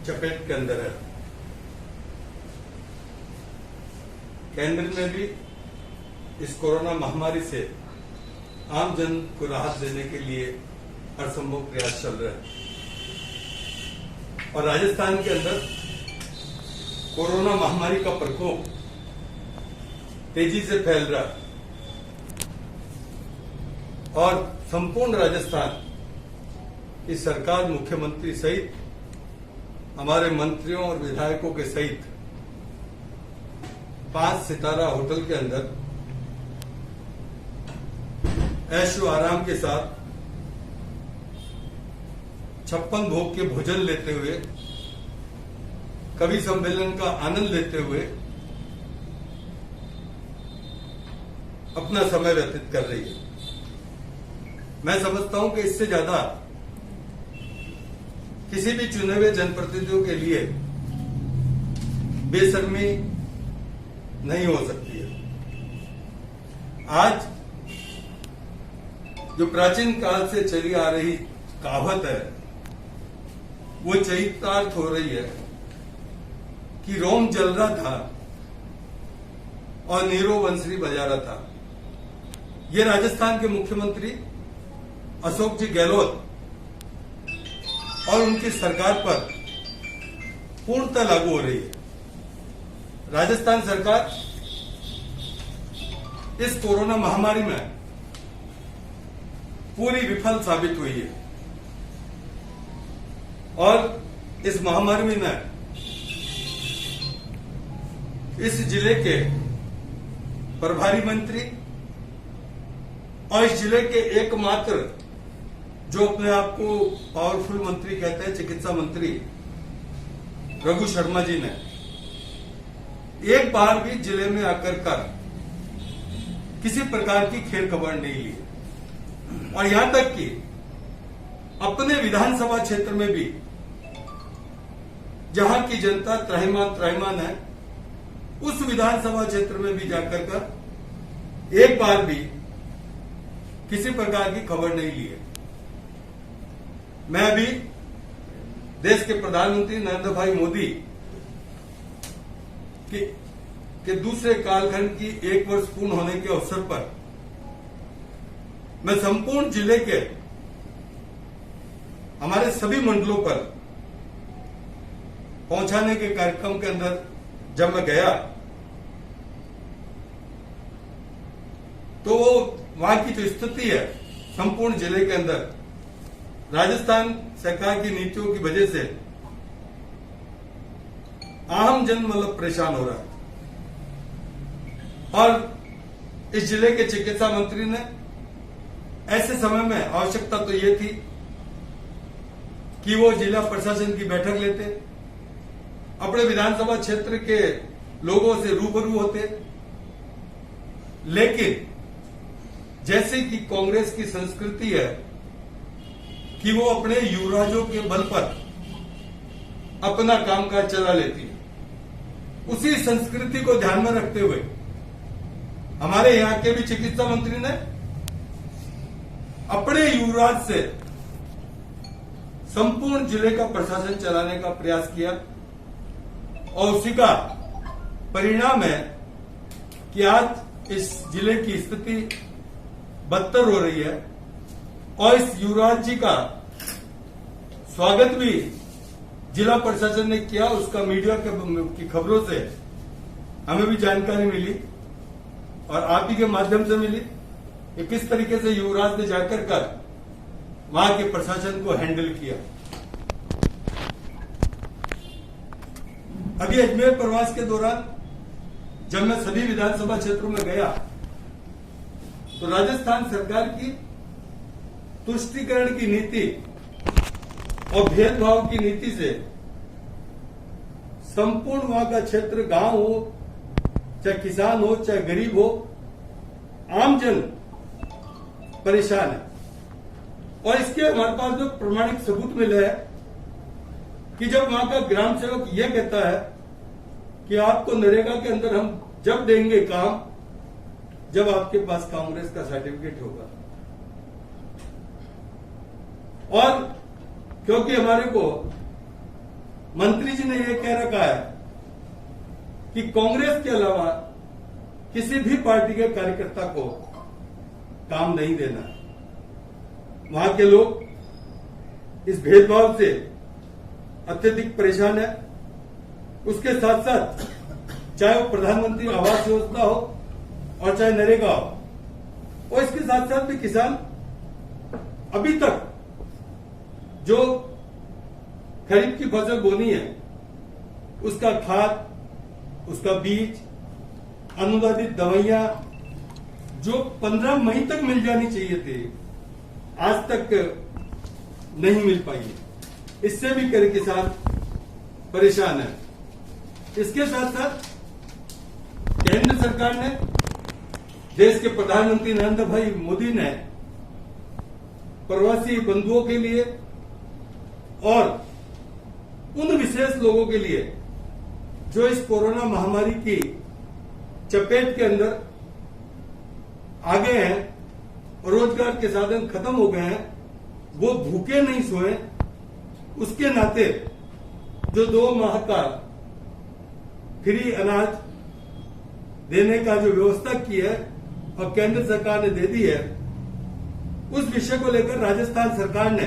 चपेट के अंदर है। केंद्र में भी इस कोरोना महामारी से आम जन को राहत देने के लिए हर संभव प्रयास चल रहा है और राजस्थान के अंदर कोरोना महामारी का प्रकोप तेजी से फैल रहा है और संपूर्ण राजस्थान की सरकार, मुख्यमंत्री सहित हमारे मंत्रियों और विधायकों के सहित 5 सितारा होटल के अंदर ऐशो आराम के साथ 56 भोग के भोजन लेते हुए, कवि सम्मेलन का आनंद लेते हुए अपना समय व्यतीत कर रही है। मैं समझता हूं कि इससे ज्यादा किसी भी चुने हुए जनप्रतिनिधियों के लिए बेशर्मी नहीं हो सकती है। आज जो प्राचीन काल से चली आ रही कहावत है वो चरितार्थ हो रही है कि रोम जल रहा था और नीरो बंसरी बजा रहा था। ये राजस्थान के मुख्यमंत्री अशोक जी गहलोत और उनकी सरकार पर पूर्णतः लागू हो रही है। राजस्थान सरकार इस कोरोना महामारी में पूरी विफल साबित हुई है और इस महामारी में इस जिले के प्रभारी मंत्री और इस जिले के एकमात्र जो अपने आप को पावरफुल मंत्री कहते हैं, चिकित्सा मंत्री रघु शर्मा जी ने एक बार भी जिले में आकर किसी प्रकार की खेल खबर नहीं ली और यहां तक कि अपने विधानसभा क्षेत्र में भी जहां की जनता त्राहिमाम है, उस विधानसभा क्षेत्र में भी जाकर एक बार भी किसी प्रकार की खबर नहीं ली है। मैं अभी देश के प्रधानमंत्री नरेंद्र भाई मोदी के दूसरे कालखंड की 1 वर्ष पूर्ण होने के अवसर पर मैं संपूर्ण जिले के हमारे सभी मंडलों पर पहुंचाने के कार्यक्रम के अंदर जब मैं गया तो वहां की जो स्थिति है संपूर्ण जिले के अंदर राजस्थान सरकार की नीतियों की वजह से आम जन मतलब परेशान हो रहा है और इस जिले के चिकित्सा मंत्री ने ऐसे समय में आवश्यकता तो ये थी कि वो जिला प्रशासन की बैठक लेते, अपने विधानसभा क्षेत्र के लोगों से रूबरू होते, लेकिन जैसे कि कांग्रेस की संस्कृति है कि वो अपने युवराजों के बल पर अपना कामकाज चला लेती है, उसी संस्कृति को ध्यान में रखते हुए हमारे यहां के भी चिकित्सा मंत्री ने अपने युवराज से संपूर्ण जिले का प्रशासन चलाने का प्रयास किया और उसी का परिणाम है कि आज इस जिले की स्थिति बदतर हो रही है और इस युवराज जी का स्वागत भी जिला प्रशासन ने किया। उसका मीडिया की खबरों से हमें भी जानकारी मिली और आप ही के माध्यम से मिली कि किस तरीके से युवराज ने जाकर वहां के प्रशासन को हैंडल किया। अभी अजमेर प्रवास के दौरान जब मैं सभी विधानसभा क्षेत्रों में गया तो राजस्थान सरकार की तुष्टीकरण की नीति और भेदभाव की नीति से संपूर्ण वहां का क्षेत्र, गांव हो चाहे किसान हो चाहे गरीब हो, आमजन परेशान है। और इसके हमारे पास जो प्रमाणिक सबूत मिले है कि जब वहां का ग्राम सेवक यह कहता है कि आपको नरेगा के अंदर हम जब देंगे काम जब आपके पास कांग्रेस का सर्टिफिकेट होगा, और क्योंकि हमारे को मंत्री जी ने यह कह रखा है कि कांग्रेस के अलावा किसी भी पार्टी के कार्यकर्ता को काम नहीं देना। वहां के लोग इस भेदभाव से अत्यधिक परेशान है। उसके साथ साथ चाहे वो प्रधानमंत्री आवास योजना हो और चाहे नरेगा हो, और इसके साथ साथ भी किसान अभी तक जो खरीफ की फसल बोनी है उसका खाद, उसका बीज, अनुदानित दवाइयां जो 15 मई तक मिल जानी चाहिए थी, आज तक नहीं मिल पाई। इससे भी कई किसान परेशान है। इसके साथ साथ केंद्र सरकार ने, देश के प्रधानमंत्री नरेंद्र भाई मोदी ने प्रवासी बंधुओं के लिए और उन विशेष लोगों के लिए जो इस कोरोना महामारी की चपेट के अंदर आ गए हैं और रोजगार के साधन खत्म हो गए हैं, वो भूखे नहीं सोए, उसके नाते जो 2 माह का फ्री अनाज देने का जो व्यवस्था की है और केंद्र सरकार ने दे दी है, उस विषय को लेकर राजस्थान सरकार ने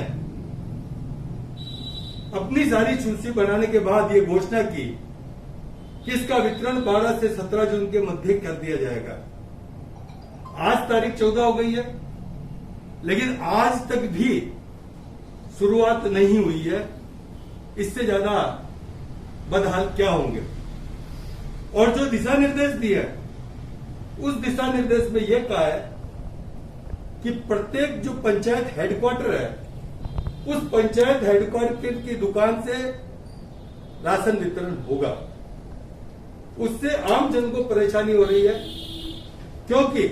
अपनी सारी सूची बनाने के बाद ये घोषणा की कि इसका वितरण 12 से 17 जून के मध्य कर दिया जाएगा। आज तारीख 14 हो गई है, लेकिन आज तक भी शुरुआत नहीं हुई है। इससे ज्यादा बदहाल क्या होंगे। और जो दिशा निर्देश दिए, उस दिशा निर्देश में यह कहा है कि प्रत्येक जो पंचायत हेडक्वार्टर है, उस पंचायत हेडक्वार्टर की दुकान से राशन वितरण होगा। उससे आम जन को परेशानी हो रही है, क्योंकि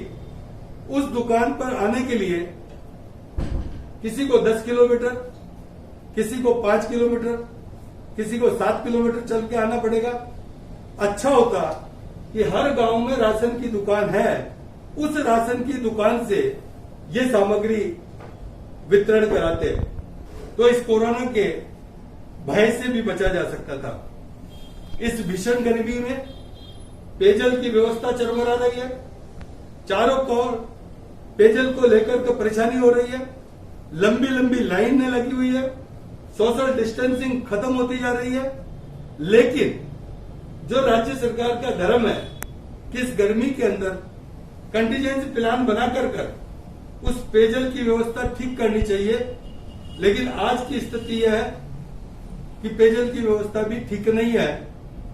उस दुकान पर आने के लिए किसी को 10 किलोमीटर, किसी को 5 किलोमीटर, किसी को 7 किलोमीटर चल के आना पड़ेगा। अच्छा होता कि हर गांव में राशन की दुकान है, उस राशन की दुकान से ये सामग्री वितरण कराते, तो इस कोरोना के भय से भी बचा जा सकता था। इस भीषण गर्मी में पेयजल की व्यवस्था चरमरा रही है। चारों ओर पेयजल को लेकर के परेशानी हो रही है। लंबी लंबी लाइनें लगी हुई है। सोशल डिस्टेंसिंग खत्म होती जा रही है। लेकिन जो राज्य सरकार का धर्म है कि इस गर्मी के अंदर कंटीजेंसी प्लान बनाकर उस पेयजल की व्यवस्था ठीक करनी चाहिए, लेकिन आज की स्थिति यह है कि पेयजल की व्यवस्था भी ठीक नहीं है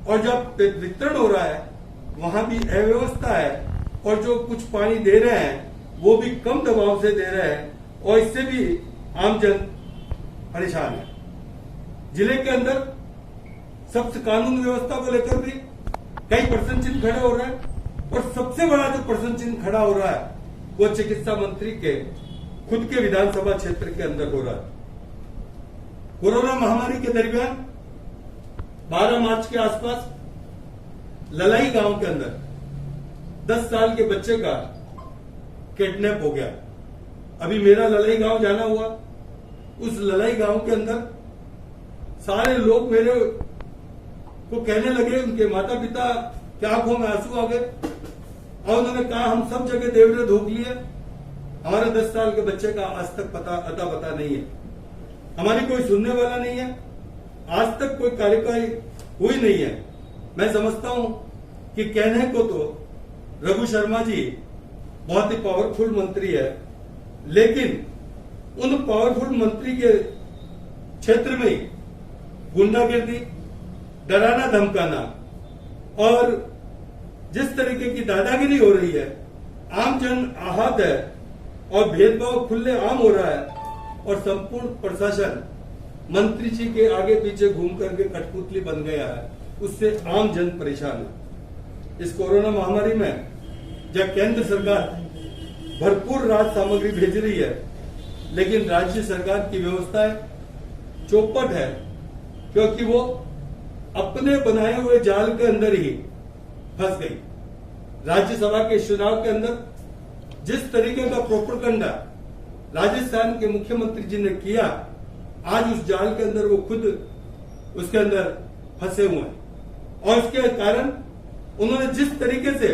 और जब वितरण हो रहा है वहां भी अव्यवस्था है और जो कुछ पानी दे रहे हैं वो भी कम दबाव से दे रहे हैं और इससे भी आमजन परेशान है। जिले के अंदर सख्त कानून व्यवस्था को लेकर भी कई प्रश्न चिन्ह खड़े हो रहे हैं और सबसे बड़ा जो प्रश्न चिन्ह खड़ा हो रहा है वो चिकित्सा मंत्री के खुद के विधानसभा क्षेत्र के अंदर हो रहा है। कोरोना महामारी के दरमियान 12 मार्च के आसपास ललाई गांव के अंदर 10 साल के बच्चे का किडनैप हो गया। अभी मेरा ललाई गांव जाना हुआ। उस ललाई गांव के अंदर सारे लोग मेरे को कहने लगे, उनके माता पिता के आंखों में आंसू आ गए और उन्होंने कहा हम सब जगह देवरे धोख लिए, हमारे 10 साल के बच्चे का आज तक अता पता नहीं है, हमारी कोई सुनने वाला नहीं है, आज तक कोई कार्यवाही हुई नहीं है। मैं समझता हूं कि कहने को तो रघु शर्मा जी बहुत ही पावरफुल मंत्री है, लेकिन उन पावरफुल मंत्री के क्षेत्र में गुंडागिर्दी, डराना धमकाना और जिस तरीके की दादागिरी हो रही है, आम जन आहत है और भेदभाव खुले आम हो रहा है और संपूर्ण प्रशासन मंत्री जी के आगे पीछे घूम करके कठपुतली बन गया है, उससे आम जन परेशान है। इस कोरोना महामारी में जब केंद्र सरकार भरपूर राहत सामग्री भेज रही है, लेकिन राज्य सरकार की व्यवस्थाएं चौपट है, क्योंकि वो अपने बनाए हुए जाल के अंदर ही फंस गई। राज्यसभा के चुनाव के अंदर जिस तरीके का प्रोपेगेंडा राजस्थान के मुख्यमंत्री जी ने किया, आज उस जाल के अंदर वो खुद उसके अंदर फंसे हुए हैं। और इसके कारण उन्होंने जिस तरीके से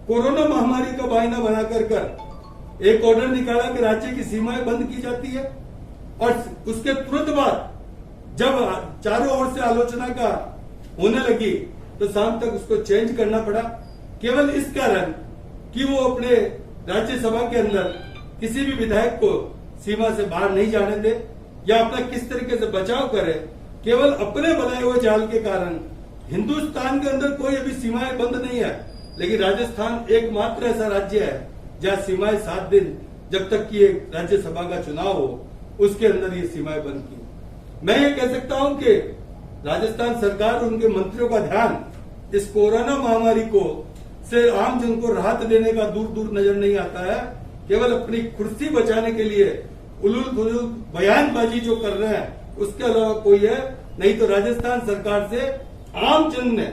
कोरोना महामारी का बहाना बना कर एक ऑर्डर निकाला कि राज्य की सीमाएं बंद की जाती है, और उसके तुरंत बाद जब चारों ओर से आलोचना का होने लगी तो शाम तक उसको चेंज करना पड़ा, केवल इस कारण कि वो अपने राज्यसभा के अंदर किसी भी विधायक को सीमा से बाहर नहीं जाने दे या अपना किस तरीके से बचाव करे। केवल अपने बनाए हुए जाल के कारण हिंदुस्तान के अंदर कोई अभी सीमाएं बंद नहीं है, लेकिन राजस्थान एकमात्र ऐसा राज्य है जहां सीमाएं 7 दिन जब तक कि एक राज्यसभा का चुनाव हो उसके अंदर ये सीमाएं बंद की। मैं ये कह सकता हूं कि राजस्थान सरकार और उनके मंत्रियों का ध्यान इस कोरोना महामारी को से आम जन को राहत देने का दूर दूर नजर नहीं आता है। केवल अपनी कुर्सी बचाने के लिए उलूल फुलूल बयानबाजी जो कर रहे हैं उसके अलावा कोई है नहीं। तो राजस्थान सरकार से आम जन ने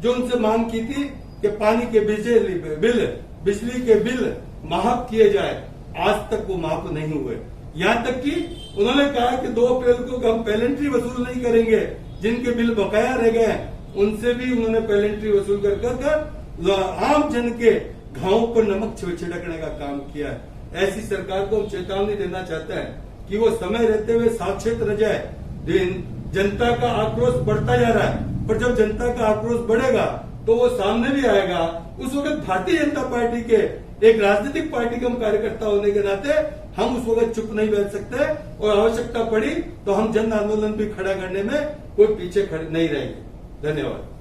जो उनसे मांग की थी कि पानी के बिजली के बिल माफ किए जाए, आज तक वो माफ नहीं हुए। यहां तक कि उन्होंने कहा कि 2 अप्रैल को हम पेलेंट्री वसूल नहीं करेंगे, जिनके बिल बकाया रह गए उनसे भी उन्होंने पेलेंट्री वसूल कर आम जन के घावों पर नमक छिड़कने का काम किया है। ऐसी सरकार को हम चेतावनी देना चाहते हैं कि वो समय रहते हुए सावचेत रह जाए। जनता का आक्रोश बढ़ता जा रहा है, पर जब जनता का आक्रोश बढ़ेगा तो वो सामने भी आएगा। उस वक्त भारतीय जनता पार्टी के एक राजनीतिक पार्टी के हम कार्यकर्ता होने के नाते हम उस वक्त चुप नहीं बैठ सकते, और आवश्यकता पड़ी तो हम जन आंदोलन भी खड़ा करने में कोई पीछे नहीं रहेंगे। धन्यवाद।